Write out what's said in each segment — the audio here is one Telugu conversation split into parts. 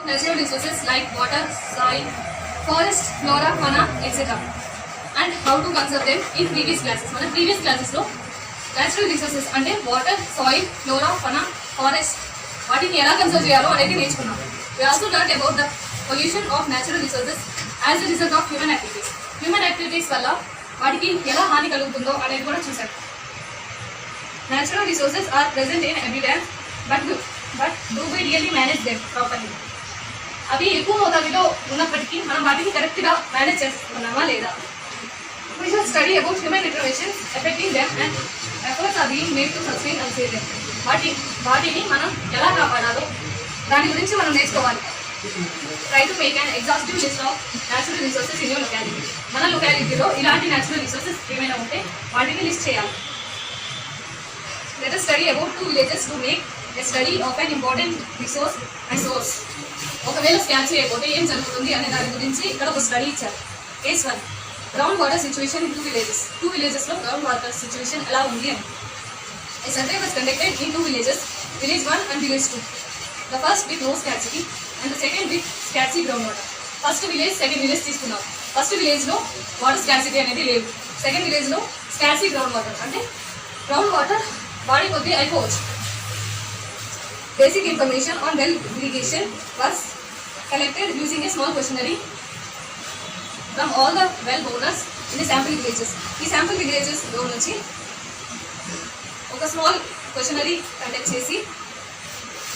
natural resources like water, soil, forest, flora, fauna, etc. and how to conserve them in previous classes. మన previous classes లో natural resources అంటే water, soil, flora, fauna, forest వాటిని ఎలా కన్సర్వ్ చేయాలో అనేది నేర్చుకున్నాం. We also learned about the pollution of natural resources as a result of human activities. Human activities వల్ల వాటికి ఎలా హాని కలుగుతుందో అనేది కూడా చూసాం. Natural resources are present in abundance, but do we really manage them properly? అవి ఎక్కువ మోతాదులో ఉన్నప్పటికీ మనం వాటిని కరెక్ట్గా మేనేజ్ చేస్తున్నామా లేదా? We should study about human interventions affecting them and efforts are being made to sustain and save them. వాటిని మనం ఎలా కాపాడాలో దాని గురించి మనం నేర్చుకోవాలి. Try to make an exhaustive list of natural resources in your locality. మన లొకాలిటీలో ఇలాంటి natural resources ఏమైనా ఉంటే వాటిని లిస్ట్ చేయాలి. Let us study about 2 villages to make a study of an important resource and source. ఒకవేళ స్కాన్ చేయకపోతే ఏం జరుగుతుంది అనే దాని గురించి ఇక్కడ ఒక స్టడీ ఇచ్చారు. Case 1 ground water situation in 2 villages. 2 villages లో గ్రౌండ్ వాటర్ సిచ్యువేషన్ ఎలా ఉంది అని. A survey was conducted in 2 villages, village 1 and village 2. The first with no scarcity and the second with scarcity groundwater. First village second village తీసుకున్నాం. ఫస్ట్ విలేజ్లో వాటర్ స్కార్సిటీ అనేది లేదు. సెకండ్ విలేజ్లో స్కార్సిటీ గ్రౌండ్ వాటర్ అంటే గ్రౌండ్ వాటర్ బాడీ కొద్దీ అయిపోవచ్చు. Basic information on well irrigation was collected using a small questionnaire from all the well owners in the sample villages. ఈ శాంపుల్ విలేజెస్లో నుంచి ఒక స్మాల్ క్వశ్చనరీ కండక్ట్ చేసి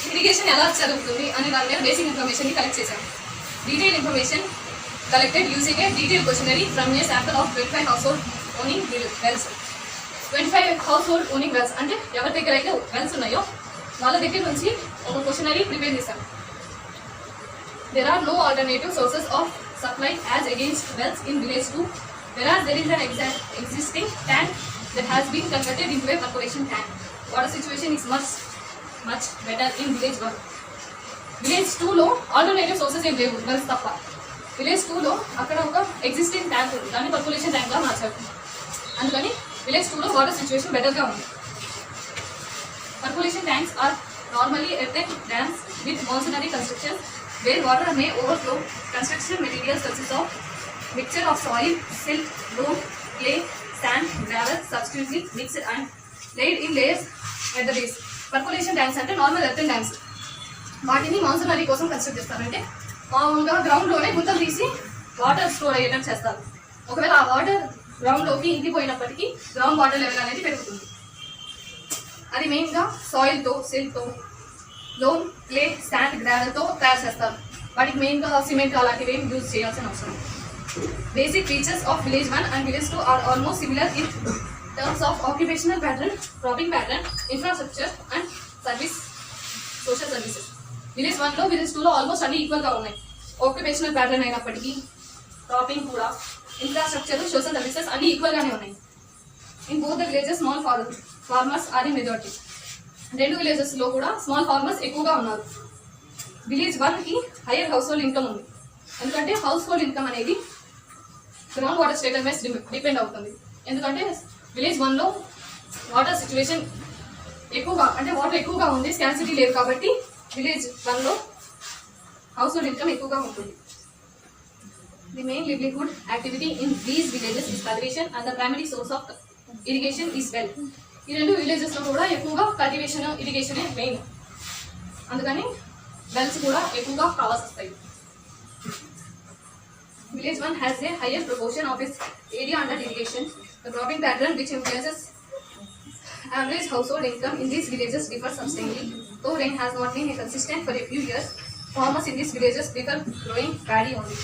ఇరిగేషన్ ఎలా జరుగుతుంది అనే దాని మీద బేసిక్ ఇన్ఫర్మేషన్ని కలెక్ట్ చేశాం. Detail information collected using a detail questionnaire from a sample of 25 household owning wells. 25 household owning wells అంటే ఎవరి దగ్గర అయితే వెల్స్ ఉన్నాయో వాళ్ళ దగ్గర నుంచి ఒక క్వశ్చనరీ ప్రిపేర్ చేశాం. There are no alternative sources of supply as against wells in village 2, whereas there is an existing tank that has been converted into a percolation tank. Water situation is much better in village 1. Village 2 లో ఆల్టర్నేటివ్ సోర్సెస్ ఏం లేవు, వెల్స్ తప్ప. విలేజ్ 2 లో అక్కడ ఒక ఎగ్జిస్టింగ్ ట్యాంక్ ఉంది, దాన్ని పర్కులేషన్ ట్యాంక్గా మార్చారు. అందుకని విలేజ్ 2 లో వాటర్ సిచ్యువేషన్ బెటర్గా ఉంది. Percolation tanks are normally earthen dams with masonry constructions where water may overflow. Construction materials consist of mixture of soil, silt, loam, clay, sand, gravel, subsequently mixed and laid in layers at the base. Percolation tanks అంటే నార్మల్ ఎర్తన్ డ్యామ్స్. వాటిని మాన్సనరీ కోసం కన్స్ట్రక్ట్ చేస్తారంటే మామూలుగా గ్రౌండ్లోనే గుంతలు తీసి వాటర్ స్టోర్ అయ్యేటట్టు చేస్తారు. ఒకవేళ ఆ వాటర్ గ్రౌండ్లోకి ఇంకిపోయినప్పటికీ గ్రౌండ్ వాటర్ లెవెల్ అనేది పెరుగుతుంది. అది మెయిన్గా సాయిల్తో, సిల్ట్తో, లోమ్, క్లే, శాండ్, గ్రావెల్తో తయారు చేస్తారు. వాటికి మెయిన్గా సిమెంట్ అలాంటివి ఏం యూజ్ చేయాల్సిన అవసరం. Basic features of village 1 and village 2 are almost similar in terms of occupational pattern, cropping pattern, infrastructure and service, social services. Village 1లో విలేజ్ 2లో ఆల్మోస్ట్ అన్ని ఈక్వల్గా ఉన్నాయి. ఆక్యుపేషనల్ ప్యాటర్న్ అయినప్పటికీ క్రాపింగ్ కూడా, ఇన్ఫ్రాస్ట్రక్చర్, సోషల్ సర్వీసెస్ అన్ని ఈక్వల్గానే ఉన్నాయి. In both the villages small farmers are in majority. 2 విలేజెస్లో కూడా స్మాల్ ఫార్మర్స్ ఎక్కువగా ఉన్నారు. విలేజ్ 1కి హైయర్ హౌస్ హోల్డ్ ఇన్కమ్ ఉంది. ఎందుకంటే హౌస్ హోల్డ్ ఇన్కమ్ అనేది గ్రౌండ్ వాటర్ స్టేటస్ మీద డిపెండ్ అవుతుంది. ఎందుకంటే విలేజ్ 1లో వాటర్ సిచ్యువేషన్ ఎక్కువగా అంటే వాటర్ ఎక్కువగా ఉంది, స్కార్సిటీ లేదు కాబట్టి విలేజ్ 1లో హౌస్ హోల్డ్ ఇన్కమ్ ఎక్కువగా ఉంటుంది. The main livelihood activity in these villages is cultivation and the primary source of irrigation is well. ఈ 2 విలేజెస్లో కూడా ఎక్కువగా కల్టివేషన్, ఇరిగేషనే మెయిన్. అందుకని వెల్స్ కూడా ఎక్కువగా కావాల్సి వస్తాయి. Village 1 has a higher proportion of its area under irrigation. The cropping pattern which influences average household income in these villages differs substantially. Though rain has not been consistent for a few years, farmers in these villages prefer growing paddy only.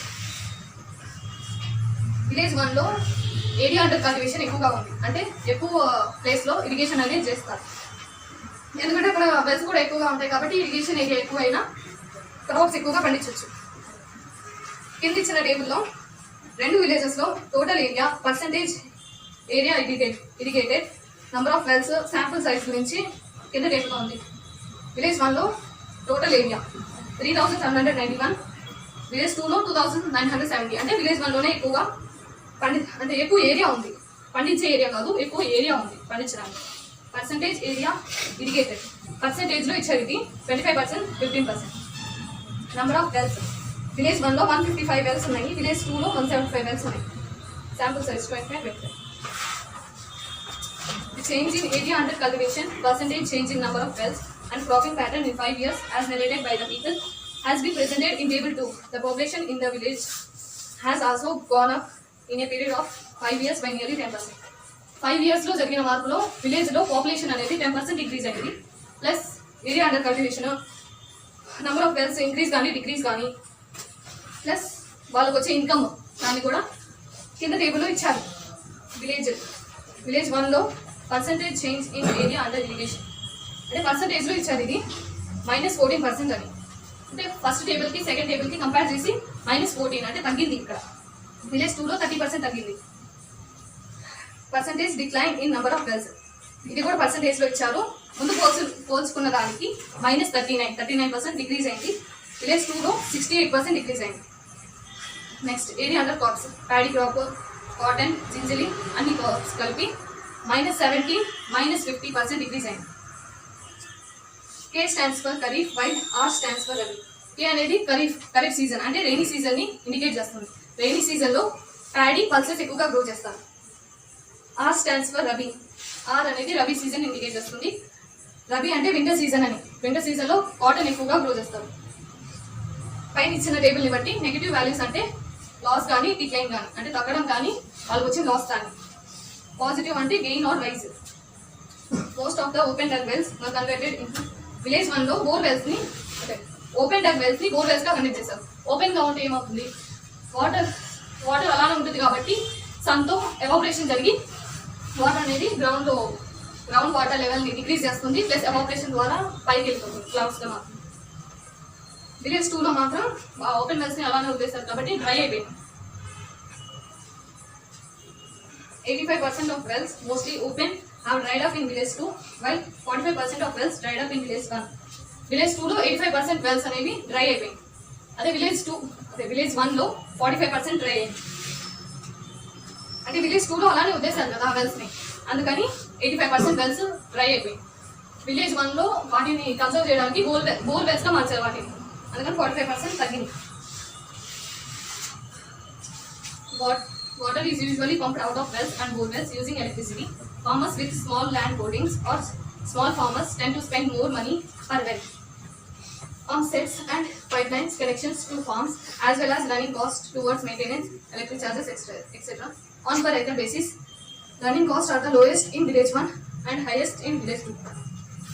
Village 1లో ఏరియా అండర్ కల్టివేషన్ ఎక్కువగా ఉంది, అంటే ఎక్కువ ప్లేస్లో ఇరిగేషన్ అనేది చేస్తారు. ఎందుకంటే అక్కడ వెల్స్ కూడా ఎక్కువగా ఉంటాయి కాబట్టి ఇరిగేషన్ ఏరియా ఎక్కువైనా క్రాప్స్ ఎక్కువగా పండించవచ్చు. కింద ఇచ్చిన టేబుల్లో 2 విలేజెస్లో total area, percentage area irrigated, number of wells, sample size గురించి కింద టేబుల్లో ఉంది. విలేజ్ 1లో టోటల్ ఏరియా 3791, విలేజ్ 2లో 2970. అంటే విలేజ్ 1లోనే ఎక్కువగా అంటే ఎక్కువ ఏరియా ఉంది, పండించే ఏరియా కాదు, ఎక్కువ ఏరియా ఉంది పండించడానికి. పర్సంటేజ్ ఏరియా ఇరిగేటెడ్, పర్సంటేజ్లో ఇచ్చారు ఇది 25%, 15%. Number of wells. విలేజ్ 1లో 155 వెల్స్ ఉన్నాయి, విలేజ్ 2లో 175 వెల్స్ ఉన్నాయి. Sample size 25 wells. The change in area under cultivation, percentage change in number of wells and cropping pattern in 5 years as narrated by the people has been presented in table 2. The population in the village has also gone up in a period of 5 years by nearly 10%. 5 years లో జరిగిన మార్పులో విలేజ్ లో పాపులేషన్ అనేది 10% ఇంక్రీజ్ అయింది. Plus area under cultivation, number of wells increase కానీ డిక్రీజ్ కానీ, ప్లస్ వాళ్ళకి వచ్చే ఇన్కమ్ దాన్ని కూడా కింద టేబుల్లో ఇచ్చారు. విలేజ్ 1లో percentage change in area under irrigation అంటే పర్సంటేజ్లో ఇచ్చారు. ఇది -14% అని. అంటే ఫస్ట్ టేబుల్కి సెకండ్ టేబుల్కి కంపేర్ చేసి -14 అంటే తగ్గింది. ఇక్కడ విలేజ్ 2లో 30% తగ్గింది. Percentage decline in number of wells, ఇది కూడా పర్సంటేజ్లో ఇచ్చారు. ముందు పోల్చుకున్న దానికి -39% డిక్రీజ్ అయింది. విలేజ్ 2లో 68% డిక్రీజ్ అయింది. Next area under crops, paddy crop, cotton, gingelly అన్ని క్రాప్స్ కలిపి -70, -50% డిక్రీజ్ అయింది. K stands for kharif, while R stands for rabi. K అనేది ఖరీఫ్ సీజన్ అంటే రెయినీ సీజన్ ని ఇండికేట్ చేస్తుంది. రెయినీ సీజన్ లో ప్యాడీ పల్సెస్ ఎక్కువగా గ్రో చేస్తారు. R stands for rabi. R అనేది రబీ సీజన్ ఇండికేట్ చేస్తుంది. రబీ అంటే వింటర్ సీజన్ అని. వింటర్ సీజన్ లో కాటన్ ఎక్కువగా గ్రో చేస్తారు. పైన ఇచ్చిన టేబుల్ని బట్టి నెగిటివ్ వాల్యూస్ అంటే లాస్ కానీ డిక్లైన్ కానీ అంటే తగ్గడం కానీ వాళ్ళకి వచ్చిన లాస్ కానీ, పాజిటివ్ అంటే gain or rise. Most of the open dug wells converted in village 1లో బోర్ వెల్స్ ని అంటే ఓపెన్ డగ్ వెల్స్ ని బోర్ వెల్స్ గా కన్వర్ట్ చేశారు. ఓపెన్ గా ఉంటే ఏమవుతుంది, వాటర్ అలానే ఉంటుంది కాబట్టి సన్ తో ఎవాపరేషన్ జరిగి వాటర్ అనేది గ్రౌండ్ వాటర్ లెవెల్ ని డిక్రీజ్ చేస్తుంది. ప్లస్ ఎవాపరేషన్ ద్వారా పైకి వెళ్తుంది క్లౌడ్స్ గా. మాత్రం విలేజ్ 2లో మాత్రం ఓపెన్ వెల్స్ ని అలానే వదిలేస్తారు కాబట్టి డ్రై అయిపోయింది. 85% of wells, mostly open, have dried up in village 2, while 45% of wells dried up in village 1. Village 2లో 85% wells అనేవి డ్రై అయిపోయింది. అదే విలేజ్ 1లో 45% డ్రై అయింది. అంటే విలేజ్ 2లో అలానే వదిలేశారు కదా వెల్స్ ని, అందుకని 85% వెల్స్ డ్రై అయిపోయింది. విలేజ్ 1లో వాటిని కన్సర్వ్ చేయడానికి బోర్ వెల్స్ గా మార్చారు వాటిని, అందుకని 45% తగ్గింది. Water is usually pumped out of wells and bore wells using electricity. Farmers with small land holdings or small farmers tend to spend more money per well. Pump sets and pipelines connections to farms as well as running costs towards maintenance, electric charges, etc. On per acre basis, running costs are the lowest in village 1 and highest in village 2.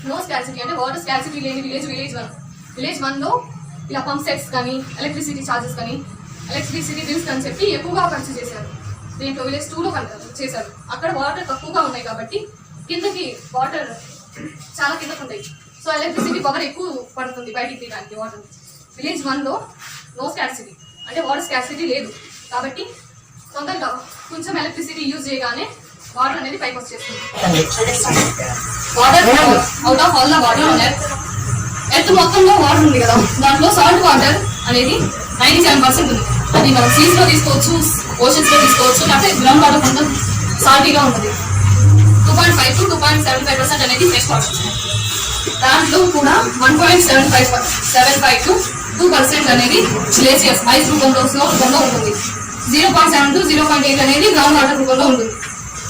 No scarcity అంటే వాటర్ స్కార్సిటీ లేని విలేజ్ 1. విలేజ్ 1లో ఇలా పంప్ సెట్స్ కానీ ఎలక్ట్రిసిటీ ఛార్జెస్ కానీ ఎలక్ట్రిసిటీ బిల్స్ అని చెప్పి ఎక్కువగా ఖర్చు చేశారు. దీంట్లో విలేజ్ 2లో చేశారు. అక్కడ వాటర్ తక్కువగా ఉన్నాయి కాబట్టి కిందకి వాటర్ చాలా కిందకు ఉంటాయి. సో ఎలక్ట్రిసిటీ పవర్ ఎక్కువ పడుతుంది బయటికి తీయడానికి వాటర్. విలేజ్ 1లో నో స్కార్సిటీ అంటే వాటర్ స్కార్సిటీ లేదు కాబట్టి తొందరగా కొంచెం ఎలక్ట్రిసిటీ యూజ్ చేయగానే వాటర్ అనేది పైకి వచ్చేస్తుంది. Water out of all the water on earth మొత్తంలో వాటర్ ఉంది కదా, దాంట్లో సాల్ట్ వాటర్ అనేది 97% ఉంది. అది మనం సీస్ లో తీసుకోవచ్చు, ఓషన్స్ లో తీసుకోవచ్చు, లేకపోతే గ్రౌండ్ వాటర్ కొంచెం సాల్టీగా ఉంటుంది. 2.5 to 2.75% అనేది ఫ్రెష్ వాటర్. దాంట్లో కూడా 1.75 to 2% అనేది గ్లేసియర్స్ ఐస్ రూపంలో స్నో రూపంలో ఉంటుంది. 0.7 to 0.8 అనేది గ్రౌండ్ వాటర్ రూపంలో ఉంటుంది.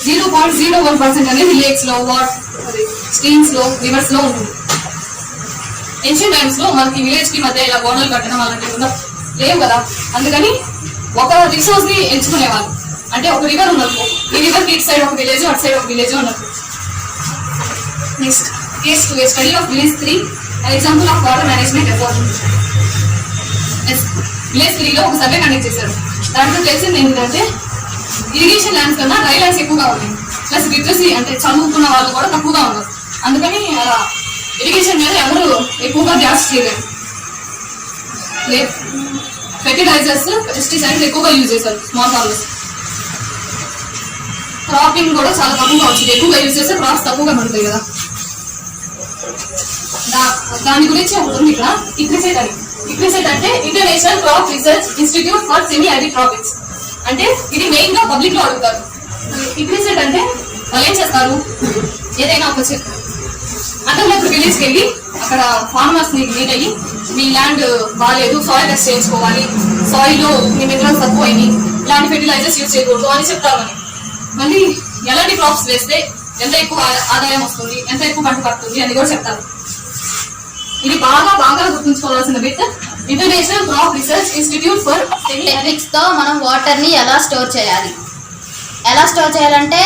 0.01% అనేది లేక్స్ లో, స్ట్రీమ్స్ లో, రివర్స్ లో ఉంటుంది. ఏన్షియన్ టైమ్స్ లో మనకి విలేజ్ కి మధ్య ఇలా గోడలు కట్టడం అలాంటివి లేవు కదా, అందుకని ఒక రిసోర్స్ ని ఎంచుకునేవాళ్ళు. అంటే ఒక రివర్ ఉన్నట్టు, ఈ రివర్ కి ఇటు సైడ్ ఒక విలేజ్, అటు సైడ్ ఒక విలేజ్ ఉన్నట్టు. Next case 2, study of village 3, example of water management effort. Village 3లో ఒక సర్వే కండక్ట్ చేశారు. దాంట్లో తెలిసింది ఏంటంటే ఇరిగేషన్ ల్యాండ్స్ కన్నా డ్రై ల్యాండ్స్ ఎక్కువగా ఉన్నాయి. ప్లస్ లిటరసీ అంటే చదువుకున్న వాళ్ళు కూడా తక్కువగా ఉన్నారు. అందుకని అలా ఇరిగేషన్ మీద ఎవరు ఎక్కువగా ధ్యాస చేయలేదు. ఫెర్టిలైజర్స్, పెస్టిసైడ్స్ ఎక్కువగా యూజ్ చేశారు స్మాల్ ఫార్మర్స్. క్రాపింగ్ కూడా చాలా తక్కువగా వచ్చింది. ఎక్కువగా యూజ్ చేస్తే క్రాప్స్ తక్కువగా పడుతాయి కదా. దాని గురించి ఒకటి ఉంది ఇక్కడ, ఇక్రిసెట్ అని. ఇక్రిసెట్ అంటే international crop research institute for semi arid tropics. అంటే ఇది మెయిన్ గా పబ్లిక్ లో అడుగుతారు. ఇక్రిసెట్ అంటే వాళ్ళు ఏం చేస్తారు, ఏదైనా ఒక అంటే ఇప్పుడు విలేజ్కి వెళ్ళి అక్కడ ఫార్మర్స్ ని మీట్ అయ్యి మీ ల్యాండ్ బాగాలేదు, సాయిల్ టెస్ట్ చేయించుకోవాలి, సాయిల్లో మీ మినరల్స్ తక్కువైంది, ఇలాంటి ఫెర్టిలైజర్స్ యూజ్ చేయకూడదు అని చెప్తామని. మళ్ళీ ఎలాంటి క్రాప్స్ వేస్తే ఎంత ఎక్కువ ఆదాయం వస్తుంది, ఎంత ఎక్కువ పంట పడుతుంది అని కూడా చెప్తారు. ఇది బాగా బాగా గుర్తుంచుకోవాల్సిన bit. International crop research institute for techniques తో మనం వాటర్ ని ఎలా స్టోర్ చేయాలి అంటే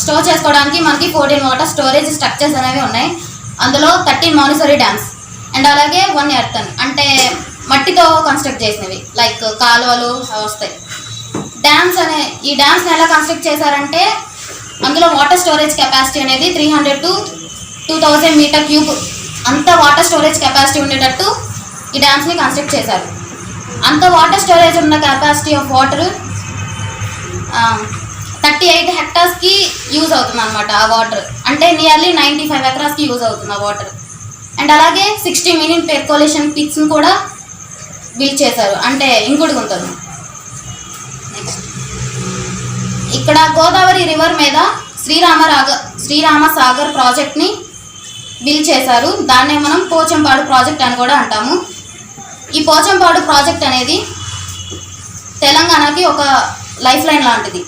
స్టోర్ చేసుకోవడానికి మనకి 14 వాటర్ స్టోరేజ్ స్ట్రక్చర్స్ అనేవి ఉన్నాయి. అందులో 13 మానిసరీ డ్యామ్స్ అండ్ అలాగే 1 ఎర్తన్ అంటే మట్టితో కన్స్ట్రక్ట్ చేసినవి లైక్ కాలువలు వస్తాయి. ఈ డ్యామ్స్ని ఎలా కన్స్ట్రక్ట్ చేశారంటే అందులో వాటర్ స్టోరేజ్ కెపాసిటీ అనేది 300 to 2000 మీటర్ క్యూబ్ అంత వాటర్ స్టోరేజ్ కెపాసిటీ ఉండేటట్టు ఈ డ్యామ్స్ని కన్స్ట్రక్ట్ చేశారు. అంత వాటర్ స్టోరేజ్ ఉన్న కెపాసిటీ ఆఫ్ వాటర్ 38 హెక్టార్స్కి యూజ్ అవుతుంది అనమాట. ఆ వాటర్ అంటే నియర్లీ 95 ఎకరాస్కి యూజ్ అవుతుంది ఆ వాటర్. అండ్ అలాగే 60 మిలియన్ పెర్కోలేషన్ పిట్స్ని కూడా బిల్డ్ చేశారు, అంటే ఇంకుడు గుంతలు. నెక్స్ట్ ఇక్కడ గోదావరి రివర్ మీద శ్రీరామ సాగర్ ప్రాజెక్ట్ని బిల్డ్ చేశారు. దాన్నే మనం పోచంపాడు ప్రాజెక్ట్ అని కూడా అంటాము. ఈ పోచంపాడు ప్రాజెక్ట్ అనేది తెలంగాణకి ఒక లైఫ్ లైన్ లాంటిది.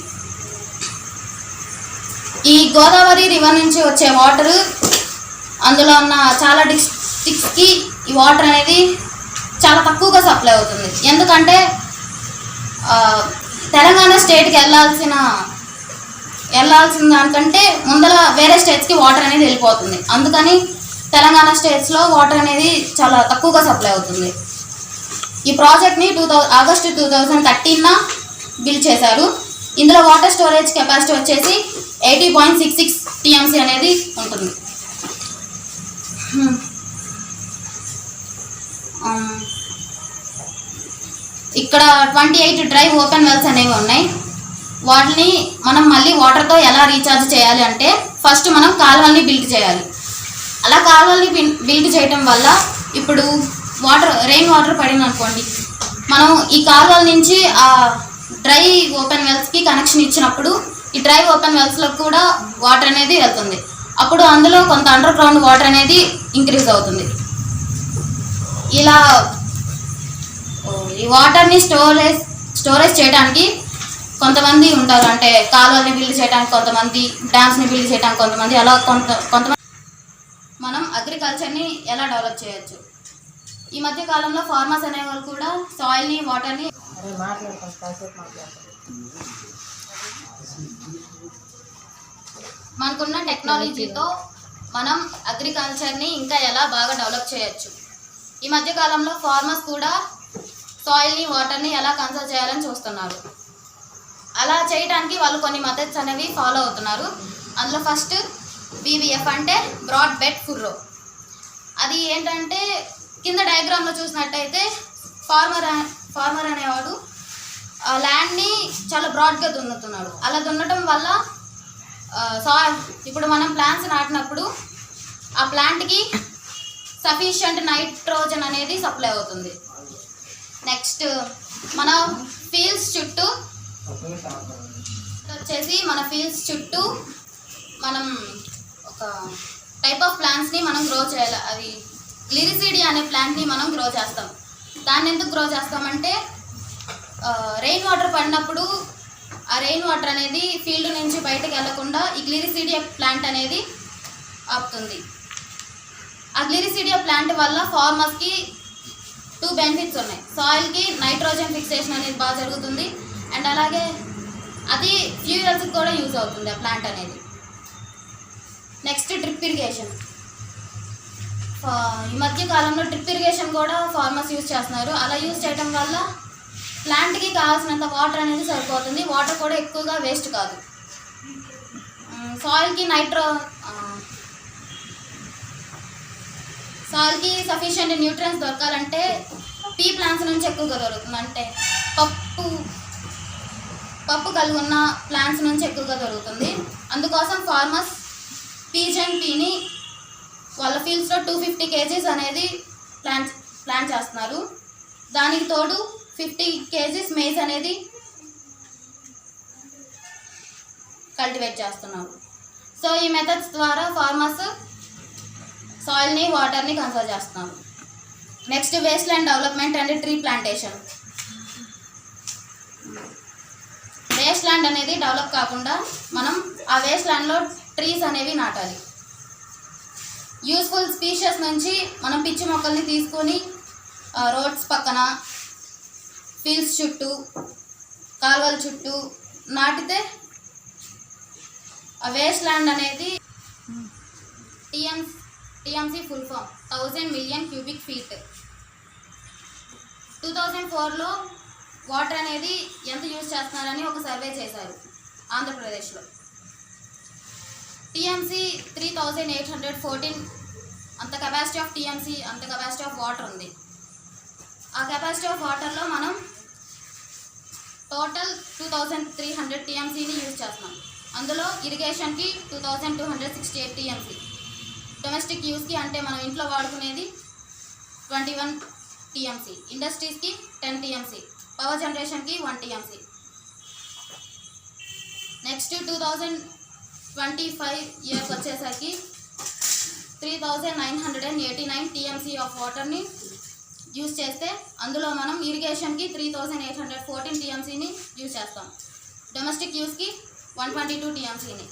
ఈ గోదావరి రివర్ నుంచి వచ్చే వాటర్ అందులో ఉన్న చాలా డిస్ట్రిక్ట్స్కి ఈ వాటర్ అనేది చాలా తక్కువగా సప్లై అవుతుంది. ఎందుకంటే తెలంగాణ స్టేట్కి వెళ్ళాల్సిన దానికంటే ముందర వేరే స్టేట్స్కి వాటర్ అనేది వెళ్ళిపోతుంది. అందుకని తెలంగాణ స్టేట్స్లో వాటర్ అనేది చాలా తక్కువగా సప్లై అవుతుంది. ఈ ప్రాజెక్ట్ని ఆగస్టు 2013 బిల్డ్ చేశారు. ఇందులో వాటర్ స్టోరేజ్ కెపాసిటీ వచ్చేసి 80.66 TMC అనేది ఉంటుంది. ఇక్కడ 28 డ్రై ఓపెన్ వెల్స్ అనేవి ఉన్నాయి. వాటిని మనం మళ్ళీ వాటర్తో ఎలా రీఛార్జ్ చేయాలి అంటే ఫస్ట్ మనం కాలువల్ని బిల్డ్ చేయాలి. అలా కాలువల్ని బిల్డ్ చేయటం వల్ల ఇప్పుడు రెయిన్ వాటర్ పడింది అనుకోండి, మనం ఈ కాలువల నుంచి ఆ డ్రై ఓపెన్ వెల్స్కి కనెక్షన్ ఇచ్చినప్పుడు ఈ డ్రై ఓపెన్ వెల్స్లో కూడా వాటర్ అనేది వెళ్తుంది. అప్పుడు అందులో కొంత అండర్ గ్రౌండ్ వాటర్ అనేది ఇంక్రీజ్ అవుతుంది. ఇలా ఈ వాటర్ని స్టోరేజ్ చేయడానికి కొంతమంది ఉంటారు, అంటే కాలువల్ని బిల్డ్ చేయడానికి కొంతమంది, డ్యామ్స్ని బిల్డ్ చేయడానికి కొంతమంది, అలా కొంతమంది. మనం అగ్రికల్చర్ని ఎలా డెవలప్ చేయొచ్చు? ఈ మధ్య కాలంలో ఫార్మర్స్ అనేవాళ్ళు కూడా సాయిల్ని, వాటర్ని మనకున్న టెక్నాలజీతో మనం అగ్రికల్చర్ని ఇంకా ఎలా బాగా డెవలప్ చేయొచ్చు. ఈ మధ్య కాలంలో ఫార్మర్స్ కూడా సాయిల్ని, వాటర్ని ఎలా కన్సర్వ్ చేయాలని చూస్తున్నారు. అలా చేయడానికి వాళ్ళు కొన్ని మెథడ్స్ అనేవి ఫాలో అవుతున్నారు. అందులో ఫస్ట్ BBF అంటే బ్రాడ్ బెడ్ ఫుర్రో. అది ఏంటంటే కింద డయాగ్రామ్లో చూసినట్టయితే ఫార్మర్ అనేవాడు ల్యాండ్ని చాలా బ్రాడ్గా దున్నుతున్నాడు. అలా దున్నటం వల్ల ఇప్పుడు మనం ప్లాంట్స్ నాటినప్పుడు ఆ ప్లాంట్కి సఫిషియంట్ నైట్రోజన్ అనేది సప్లై అవుతుంది. నెక్స్ట్ మన ఫీల్డ్స్ చుట్టూ మనం ఒక టైప్ ఆఫ్ ప్లాంట్స్ని మనం గ్రో చేయాలి. అది గ్లిరిసిడియా అనే ప్లాంట్ని మనం గ్రో చేస్తాం. దాన్ని ఎందుకు గ్రో చేస్తామంటే రెయిన్ వాటర్ పడినప్పుడు ఆ రెయిన్ వాటర్ అనేది ఫీల్డ్ నుంచి బయటకు వెళ్లకుండా ఈ గ్లిరిసిడియా ప్లాంట్ అనేది ఆపుతుంది. ఆ గ్లిరిసిడియా ప్లాంట్ వల్ల ఫార్మర్స్కి 2 బెనిఫిట్స్ ఉన్నాయి. సాయిల్కి నైట్రోజన్ ఫిక్సేషన్ అనేది బాగా జరుగుతుంది, అండ్ అలాగే అది ఫ్యూయల్స్కి కూడా యూజ్ అవుతుంది ఆ ప్లాంట్ అనేది. Next drip irrigation. ఈ మధ్య కాలంలో డ్రిప్ ఇరిగేషన్ కూడా ఫార్మర్స్ యూజ్ చేస్తున్నారు. అలా యూజ్ చేయడం వల్ల ప్లాంట్కి కావాల్సినంత వాటర్ అనేది సరిపోతుంది. వాటర్ కూడా ఎక్కువగా వేస్ట్ కాదు. సాయిల్కి సఫిషియెంట్ న్యూట్రియన్స్ దొరకాలంటే పీ ప్లాంట్స్ నుంచి ఎక్కువగా దొరుకుతుంది. అంటే పప్పు కలిగి ఉన్న ప్లాంట్స్ నుంచి ఎక్కువగా దొరుకుతుంది. అందుకోసం ఫార్మర్స్ పీని వాళ్ళ ఫీల్డ్స్లో 250 kgs అనేది ప్లాంట్ చేస్తున్నారు. దానికి తోడు 50 kgs మేజ్ అనేది కల్టివేట్ చేస్తున్నారు. సో ఈ మెథడ్స్ ద్వారా ఫార్మర్స్ సాయిల్ని వాటర్ని కన్సర్వ్ చేస్తున్నాము. Next waste land development and tree plantation. Waste land అనేది డెవలప్ కాకుండా మనం ఆ వేస్ట్ ల్యాండ్లో ట్రీస్ అనేవి నాటాలి. యూస్ఫుల్ స్పీషియస్ నుంచి మనం పిచ్చి మొక్కల్ని తీసుకొని రోడ్స్ పక్కన, ఫీల్డ్స్ చుట్టూ, కాలువల చుట్టూ నాటితే ఆ వేస్ట్ ల్యాండ్ అనేది TMC full form 1000 million cubic feet. 2004లో వాటర్ అనేది ఎంత యూజ్ చేస్తున్నారని ఒక సర్వే చేశారు ఆంధ్రప్రదేశ్లో. టీఎంసీ 3814 అంత కెపాసిటీ ఆఫ్ టీఎంసీ, అంత కెపాసిటీ ఆఫ్ వాటర్ ఉంది. ఆ కెపాసిటీ ఆఫ్ వాటర్లో మనం టోటల్ 2300 టీఎంసీని యూజ్ చేస్తున్నాం. అందులో ఇరిగేషన్కి 2268 టీఎంసీ, డొమెస్టిక్ యూస్కి అంటే మనం ఇంట్లో వాడుకునేది 21 టీఎంసీ, ఇండస్ట్రీస్కి 10 టీఎంసీ, పవర్ జనరేషన్కి 1 టీఎంసీ. నెక్స్ట్ 2025 ఇయర్కి వచ్చేసరికి 3989 టీఎంసీ ఆఫ్ వాటర్ని యూజ్ చేస్తే అందులో మనం ఇరిగేషన్కి 3814 టీఎంసీని యూజ్ చేస్తాం, డొమెస్టిక్ యూస్కి 122 టీఎంసీని,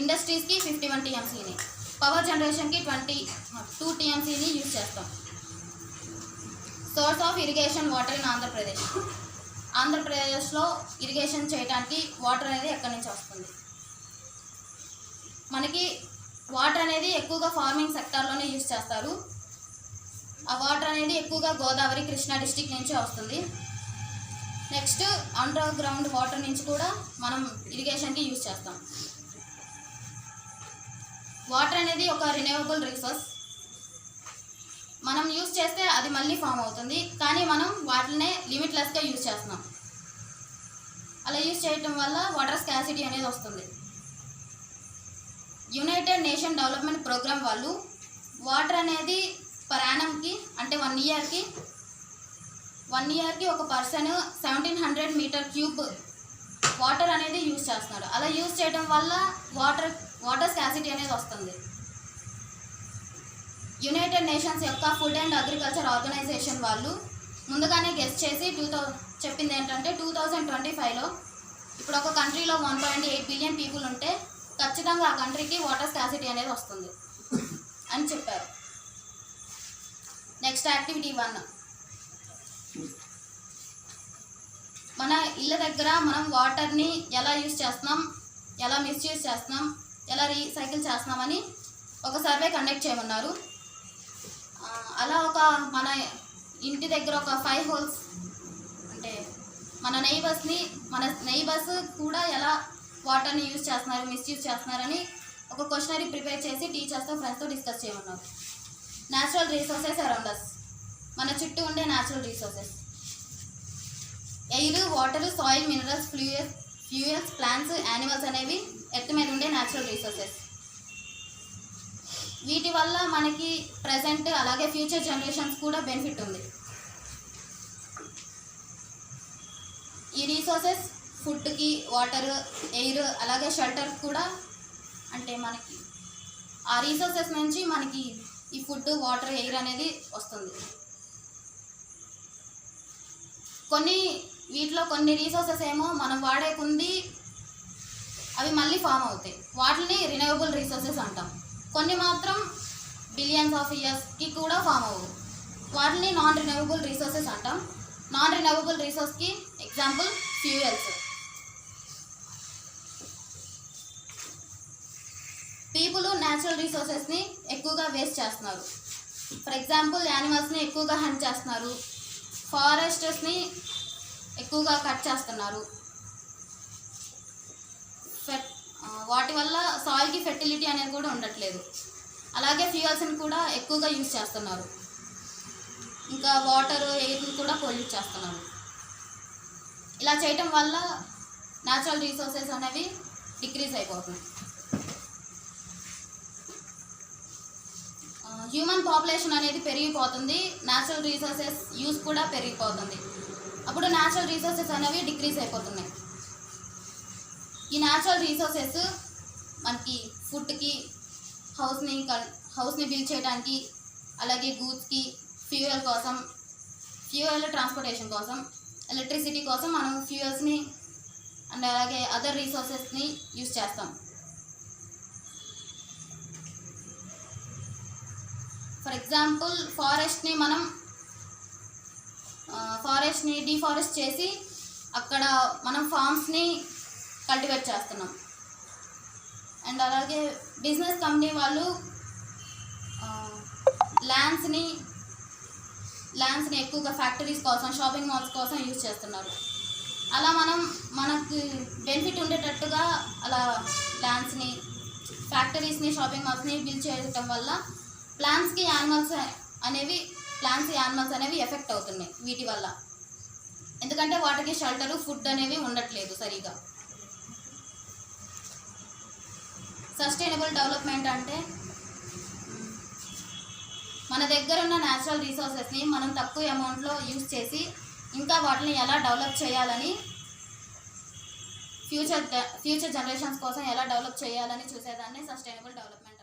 ఇండస్ట్రీస్కి 51 టీఎంసీని, పవర్ జనరేషన్కి 22 టీఎంసీని యూజ్ చేస్తాం. Source of irrigation water in Andhra Pradesh. ఆంధ్రప్రదేశ్లో ఇరిగేషన్ చేయడానికి వాటర్ అనేది ఎక్కడి నుంచి వస్తుంది? మనకి వాటర్ అనేది ఎక్కువగా ఫార్మింగ్ సెక్టార్లోనే యూజ్ చేస్తారు. ఆ వాటర్ అనేది ఎక్కువగా గోదావరి, కృష్ణా డిస్టిక్ నుంచి వస్తుంది. నెక్స్ట్ అండర్ గ్రౌండ్ వాటర్ నుంచి కూడా మనం ఇరిగేషన్కి యూజ్ చేస్తాం. వాటర్ అనేది ఒక రిన్యూవబుల్ రిసోర్స్. మనం యూజ్ చేస్తే అది మళ్ళీ ఫామ్ అవుతుంది, కానీ మనం వాటినే లిమిట్లెస్గా యూజ్ చేస్తున్నాం. అలా యూజ్ చేయటం వల్ల వాటర్ స్కాసిటీ అనేది వస్తుంది. యునైటెడ్ నేషన్ డెవలప్మెంట్ ప్రోగ్రామ్ వాళ్ళు వాటర్ అనేది పర్ యానమ్కి అంటే 1 ఇయర్కి ఒక పర్సన్ 1700 మీటర్ క్యూబ్ వాటర్ అనేది యూజ్ చేస్తున్నాడు. అలా యూజ్ చేయడం వల్ల వాటర్ స్కాసిటీ అనేది వస్తుంది. యునైటెడ్ నేషన్స్ యొక్క ఫుడ్ అండ్ అగ్రికల్చర్ ఆర్గనైజేషన్ వాళ్ళు ముందుగానే గెస్ చేసి చెప్పింది ఏంటంటే 2025లో ఇప్పుడు ఒక కంట్రీలో 1.8 బిలియన్ పీపుల్ ఉంటే ఖచ్చితంగా ఆ కంట్రీకి వాటర్ స్కాసిటీ అనేది వస్తుంది అని చెప్పారు. Next activity 1. మన ఇళ్ళ దగ్గర మనం వాటర్ని ఎలా యూజ్ చేస్తున్నాం, ఎలా మిస్యూజ్ చేస్తున్నాం, ఎలా రీసైకిల్ చేస్తున్నామని ఒక సర్వే కండక్ట్ చేయమన్నారు. అలా మన ఇంటి దగ్గర ఒక 5 హోల్స్ అంటే మన నైబర్స్ కూడా ఎలా వాటర్ని యూజ్ చేస్తున్నారు, మిస్యూజ్ చేస్తున్నారని ఒక క్వశ్చనరీ ప్రిపేర్ చేసి టీచర్స్తో, ఫ్రెండ్స్తో డిస్కస్ చేయమన్నారు. Natural resources around us. మన చుట్టూ ఉండే natural resources air, water, soil, minerals, fuels, plants, animals అనేవి ఎర్త్ మీద ఉండే న్యాచురల్ రిసోర్సెస్. వీటి వల్ల మనకి ప్రజెంట్ అలాగే ఫ్యూచర్ జనరేషన్స్ కూడా బెనిఫిట్ ఉంది. ఈ రిసోర్సెస్ ఫుడ్కి, వాటర్, ఎయిర్ అలాగే షెల్టర్ కూడా అంటే మనకి ఆ రిసోర్సెస్ నుంచి మనకి ఈ ఫుడ్, వాటర్, ఎయిర్ అనేది వస్తుంది. వీటిలో కొన్ని రిసోర్సెస్ ఏమో మనం వాడే కొంది అవి మళ్ళీ ఫామ్ అవుతాయి, వాటిని రిన్యూవబుల్ రిసోర్సెస్ అంటాం. కొన్ని మాత్రం బిలియన్స్ ఆఫ్ ఇయర్స్కి కూడా ఫామ్ అవ్వవు, వాటిని నాన్ రిన్యూవబుల్ రిసోర్సెస్ అంటాం. నాన్ రిన్యూవబుల్ రిసోర్స్కి ఎగ్జాంపుల్ ఫ్యూయల్స్. పీపుల్ న్యాచురల్ రిసోర్సెస్ని ఎక్కువగా వేస్ట్ చేస్తున్నారు. ఫర్ ఎగ్జాంపుల్ యానిమల్స్ని ఎక్కువగా హంట్ చేస్తున్నారు, ఫారెస్టర్స్ని ఎక్కువగా కట్ చేస్తున్నారు. వాటి వల్ల సాయిల్కి ఫెర్టిలిటీ అనేది కూడా ఉండట్లేదు. అలాగే ఫ్యూయల్స్ని కూడా ఎక్కువగా యూజ్ చేస్తున్నారు. ఇంకా వాటర్, ఎయిర్ని కూడా పొల్యూట్ చేస్తున్నారు. ఇలా చేయటం వల్ల న్యాచురల్ రిసోర్సెస్ అనేవి డిక్రీజ్ అయిపోతున్నాయి. హ్యూమన్ పాపులేషన్ అనేది పెరిగిపోతుంది, న్యాచురల్ రిసోర్సెస్ యూజ్ కూడా పెరిగిపోతుంది. అప్పుడు న్యాచురల్ రిసోర్సెస్ అనేవి డిక్రీజ్ అయిపోతున్నాయి. ఈ న్యాచురల్ రిసోర్సెస్ మనకి ఫుడ్కి, హౌస్ని బిల్డ్ చేయడానికి, అలాగే గూడ్స్కి ఫ్యూయల్ కోసం, ఫ్యూయల్ ట్రాన్స్పోర్టేషన్ కోసం, ఎలక్ట్రిసిటీ కోసం మనం ఫ్యూయల్స్ని అండ్ అలాగే అదర్ రీసోర్సెస్ని యూజ్ చేస్తాం. ఫర్ ఎగ్జాంపుల్ ఫారెస్ట్ని డిఫారెస్ట్ చేసి అక్కడ మనం ఫార్మ్స్ని కల్టివేట్ చేస్తున్నాం. అండ్ అలాగే బిజినెస్ కంపెనీ వాళ్ళు ల్యాండ్స్ని ఎక్కువగా ఫ్యాక్టరీస్ కోసం, షాపింగ్ మాల్స్ కోసం యూజ్ చేస్తున్నారు. అలా మనకు బెనిఫిట్ ఉండేటట్టుగా అలా ల్యాండ్స్ని, ఫ్యాక్టరీస్ని, షాపింగ్ మాల్స్ని బిల్డ్ చేయడం వల్ల ప్లాంట్స్ యానిమల్స్ అనేవి ఎఫెక్ట్ అవుతున్నాయి వీటి వల్ల. ఎందుకంటే వాటికి షెల్టరు, ఫుడ్ అనేవి ఉండట్లేదు సరిగా. సస్టైనబుల్ డెవలప్మెంట్ అంటే మన దగ్గర ఉన్న న్యాచురల్ రీసోర్సెస్ని మనం తక్కువ అమౌంట్లో యూజ్ చేసి ఇంకా వాటిని ఎలా డెవలప్ చేయాలని, ఫ్యూచర్ జనరేషన్స్ కోసం ఎలా డెవలప్ చేయాలని చూసేదాన్ని సస్టైనబుల్ డెవలప్మెంట్.